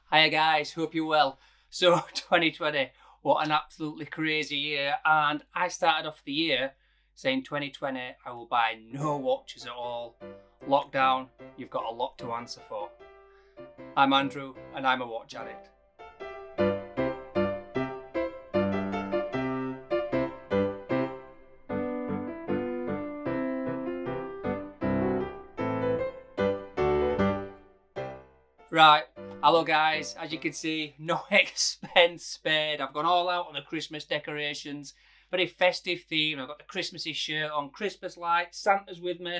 Hiya guys, hope you're well. So 2020, what an absolutely crazy year. And I started off the year saying 2020, I will buy no watches at all. Lockdown, you've got a lot to answer for. I'm Andrew and I'm a watch addict. Right, hello guys, as you can see, no expense spared. I've gone all out on the Christmas decorations. Very festive theme. I've got the Christmassy shirt on, Christmas lights, Santa's with me.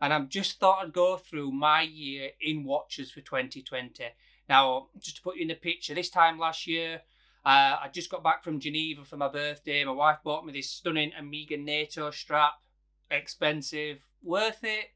And I've just thought I'd go through my year in watches for 2020. Now, just to put you in the picture, this time last year, I just got back from Geneva for my birthday. My wife bought me this stunning Omega NATO strap. Expensive, worth it?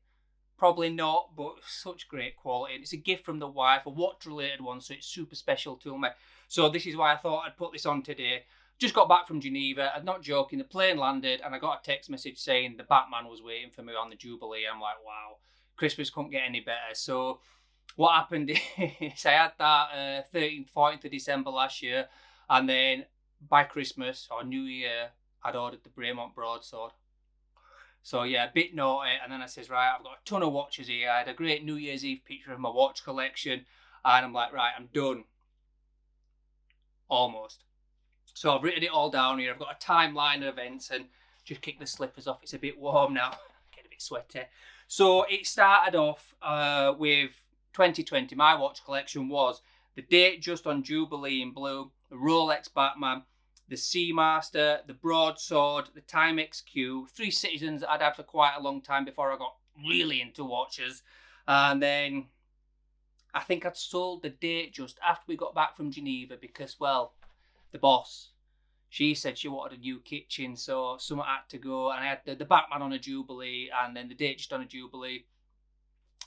Probably not, but such great quality. And it's a gift from the wife, a watch-related one, so it's super special to me. So this is why I thought I'd put this on today. Just got back from Geneva. I'm not joking. The plane landed and I got a text message saying the Batman was waiting for me on the Jubilee. I'm like, wow, Christmas couldn't get any better. So what happened is I had that 13th, 14th of December last year. And then by Christmas or New Year, I'd ordered the Bremont broadsword. So yeah, a bit naughty. And then I says, right, I've got a ton of watches here. I had a great New Year's Eve picture of my watch collection. And I'm like, right, I'm done. Almost. So I've written it all down here. I've got a timeline of events and just kick the slippers off. It's a bit warm now. Get a bit sweaty. So it started off with 2020. My watch collection was the date just on Jubilee in blue, the Rolex Batman, the Seamaster, the Broadsword, the Timex Q, three Citizens that I'd had for quite a long time before I got really into watches. And then I think I'd sold the date just after we got back from Geneva because, well, the boss, she said she wanted a new kitchen, so someone had to go. And I had the Batman on a Jubilee and then the date just on a Jubilee.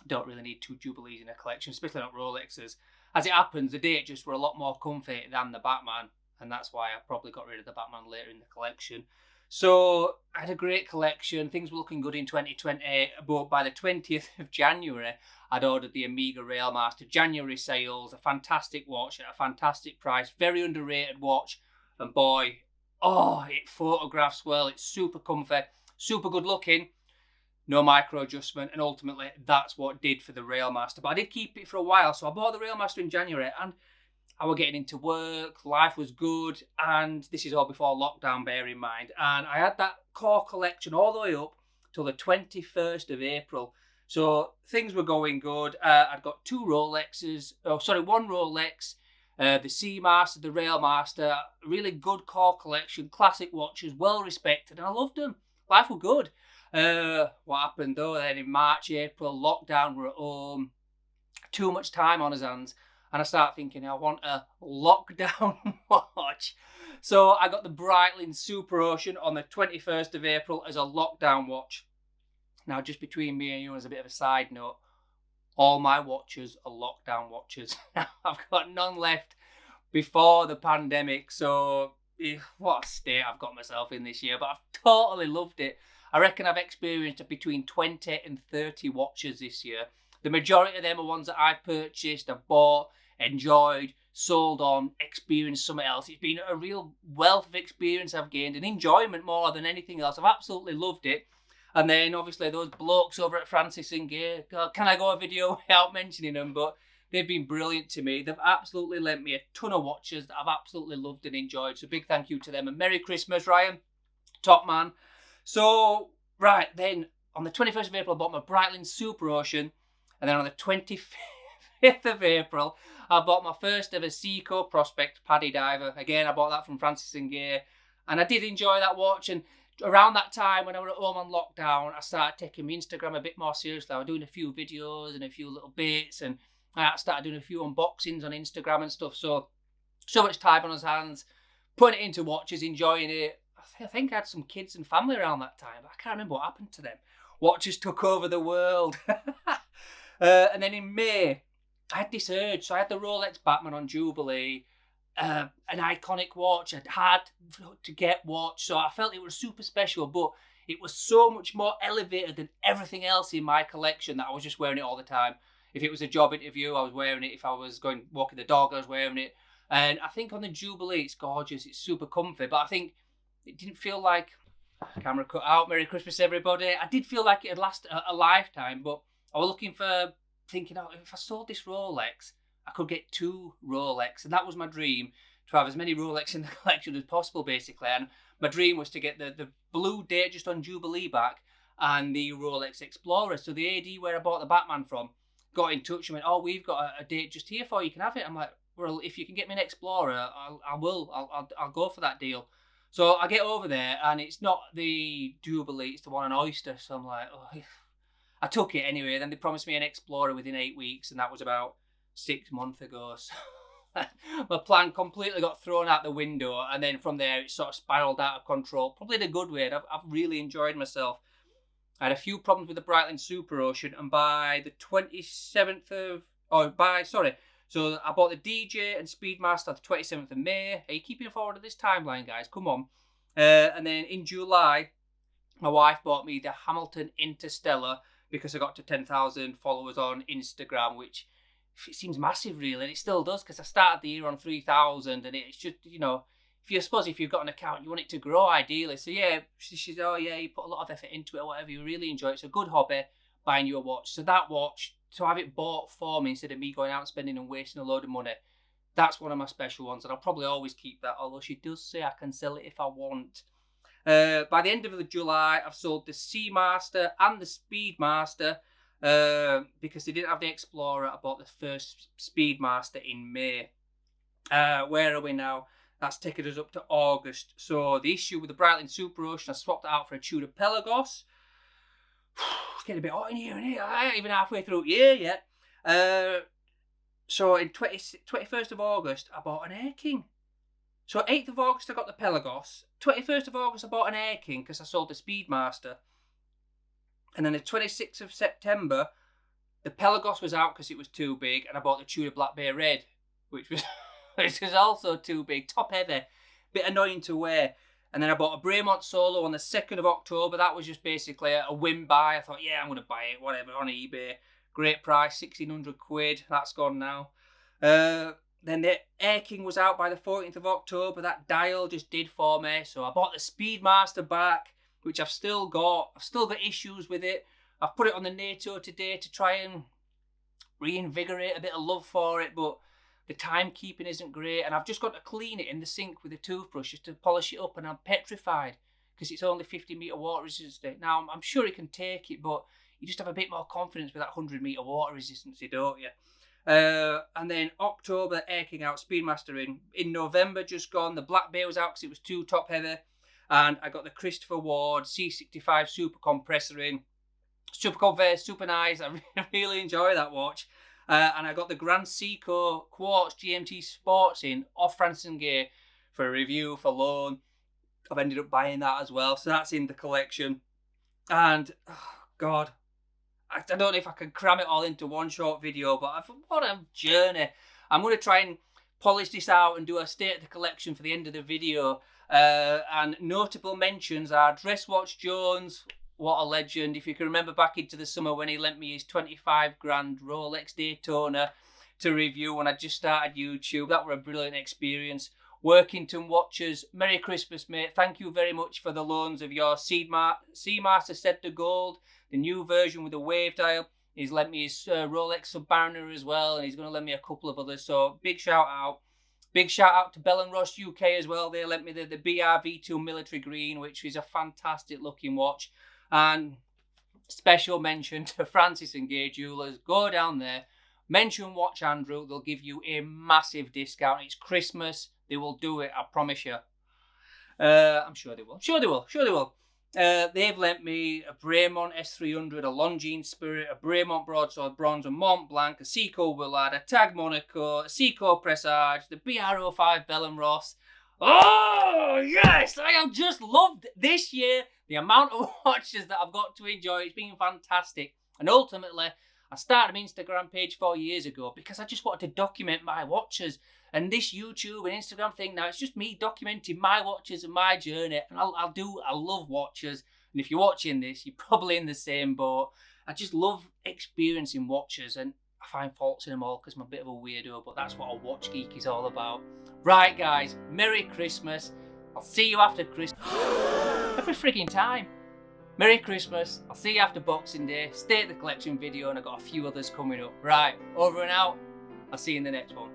Don't really need two Jubilees in a collection, especially not Rolexes. As it happens, the date just were a lot more comfy than the Batman. And that's why I probably got rid of the Batman later in the collection. So I had a great collection. Things were looking good in 2020. But by the 20th of January, I'd ordered the Omega Railmaster January sales. A fantastic watch at a fantastic price. Very underrated watch. And boy, it photographs well. It's super comfy, super good looking. No micro adjustment. And ultimately, that's what did for the Railmaster. But I did keep it for a while. So I bought the Railmaster in January and I was getting into work, life was good, and this is all before lockdown, bear in mind. And I had that core collection all the way up till the 21st of April. So things were going good. I'd got one Rolex, the Seamaster, the Railmaster, really good core collection, classic watches, well respected, and I loved them. Life was good. What happened though, then in March, April, lockdown, we're at home, too much time on his hands. And I start thinking, I want a lockdown watch. So I got the Breitling Super Ocean on the 21st of April as a lockdown watch. Now, just between me and you, as a bit of a side note, all my watches are lockdown watches. I've got none left before the pandemic. So what a state I've got myself in this year. But I've totally loved it. I reckon I've experienced between 20 and 30 watches this year. The majority of them are ones that I've purchased, I've bought, enjoyed, sold on, experienced something else. It's been a real wealth of experience I've gained and enjoyment more than anything else. I've absolutely loved it. And then obviously those blokes over at Francis and Gay, can I go a video without mentioning them? But they've been brilliant to me. They've absolutely lent me a ton of watches that I've absolutely loved and enjoyed. So big thank you to them and Merry Christmas, Ryan. Top man. So, right, then on the 21st of April I bought my Breitling Super Ocean. And then on the 25th of April, I bought my first ever Seiko Prospect Paddy Diver. Again, I bought that from Francis and Gay. And I did enjoy that watch. And around that time, when I was at home on lockdown, I started taking my Instagram a bit more seriously. I was doing a few videos and a few little bits. And I started doing a few unboxings on Instagram and stuff. So much time on his hands, putting it into watches, enjoying it. I think I had some kids and family around that time. I can't remember what happened to them. Watches took over the world. And then in May, I had this urge. So I had the Rolex Batman on Jubilee, an iconic watch. I'd had to get watch. So I felt it was super special, but it was so much more elevated than everything else in my collection that I was just wearing it all the time. If it was a job interview, I was wearing it. If I was going walking the dog, I was wearing it. And I think on the Jubilee, it's gorgeous. It's super comfy. But I think it didn't feel like camera cut out. Merry Christmas, everybody. I did feel like it had lasted a lifetime, but I was looking for thinking, oh, if I sold this Rolex, I could get 2 Rolex, and that was my dream, to have as many Rolex in the collection as possible, basically. And my dream was to get the blue date just on Jubilee back and the Rolex Explorer. So the AD where I bought the Batman from got in touch and went, oh, we've got a date just here for you. You can have it. I'm like, well, if you can get me an Explorer, I will. I'll go for that deal. So I get over there, and it's not the Jubilee, it's the one on Oyster. So I'm like, oh, I took it anyway. Then they promised me an Explorer within 8 weeks, and that was about 6 months ago. So my plan completely got thrown out the window, and then from there it sort of spiraled out of control. Probably in a good way. I've really enjoyed myself. I had a few problems with the Breitling Super Ocean, and by the 27th of... So I bought the DJ and Speedmaster the 27th of May. Are you keeping forward to this timeline, guys? Come on. And then in July, my wife bought me the Hamilton Interstellar because I got to 10,000 followers on Instagram, which it seems massive, really. And it still does, because I started the year on 3,000, and it's just, you know, if you've got an account, you want it to grow, ideally. So yeah, she's, oh yeah, you put a lot of effort into it or whatever, you really enjoy it. It's a good hobby, buying you a watch. So that watch, to have it bought for me instead of me going out and spending and wasting a load of money, that's one of my special ones, and I'll probably always keep that, although she does say I can sell it if I want. By the end of July, I've sold the Seamaster and the Speedmaster, because they didn't have the Explorer. I bought the first Speedmaster in May. Where are we now? That's taken us up to August. So the issue with the Breitling Super Ocean, I swapped it out for a Tudor Pelagos. It's getting a bit hot in here, isn't it? I ain't even halfway through year yet. So in 21st of August, I bought an Air King. So 8th of August, I got the Pelagos. 21st of August, I bought an Air King because I sold the Speedmaster. And then the 26th of September, the Pelagos was out because it was too big, and I bought the Tudor Black Bay Red, which was also too big, top heavy, bit annoying to wear. And then I bought a Bremont Solo on the 2nd of October. That was just basically a whim buy. I thought, yeah, I'm going to buy it, whatever, on eBay. Great price, 1,600 quid. That's gone now. Then the Air King was out by the 14th of October. That dial just did for me. So I bought the Speedmaster back, which I've still got. I've still got issues with it. I've put it on the NATO today to try and reinvigorate a bit of love for it, but the timekeeping isn't great, and I've just got to clean it in the sink with a toothbrush just to polish it up, and I'm petrified because it's only 50 metre water resistant. Now, I'm sure it can take it, but you just have a bit more confidence with that 100 metre water resistance, don't you? And then October, Air King out, Speedmaster in. In November, just gone, the Black Bay was out because it was too top heavy, and I got the Christopher Ward C65 Super Compressor in. Super comfy, super nice. I really enjoy that watch. And I got the Grand Seiko Quartz GMT Sports in off Francis & Gay for a review, for loan. I've ended up buying that as well, so that's in the collection. And, oh God, I don't know if I can cram it all into one short video, but what a journey. I'm going to try and polish this out and do a state of the collection for the end of the video. And notable mentions are Dress Watch Jones. What a legend. If you can remember back into the summer when he lent me his 25 grand Rolex Daytona to review when I just started YouTube. That was a brilliant experience. Workington Watches, Merry Christmas, mate. Thank you very much for the loans of your Seamaster Set to Gold, the new version with the wave dial. He's lent me his Rolex Submariner as well, and he's going to lend me a couple of others. So big shout out. Big shout out to Bell & Ross UK as well. They lent me the BRV2 Military Green, which is a fantastic looking watch. And special mention to Francis & Gay Jewelers. Go down there, mention Watch Andrew. They'll give you a massive discount. It's Christmas. They will do it, I promise you. I'm sure they will. Sure they will. They've lent me a Bremont S300, a Longines Spirit, a Bremont Broadsword Bronze, a Mont Blanc, a Seiko Willard, a Tag Monaco, a Seiko Presage, the BR05 Bell & Ross. Oh, yes! I have just loved this year the amount of watches that I've got to enjoy. It's been fantastic. And ultimately, I started my Instagram page 4 years ago because I just wanted to document my watches. And this YouTube and Instagram thing now, it's just me documenting my watches and my journey. And I love watches. And if you're watching this, you're probably in the same boat. I just love experiencing watches. And I find faults in them all because I'm a bit of a weirdo, but that's what a watch geek is all about. Right, guys, Merry Christmas. I'll see you after Christmas. Every frigging time. Merry Christmas. I'll see you after Boxing Day. State the Collection video, and I've got a few others coming up. Right, over and out. I'll see you in the next one.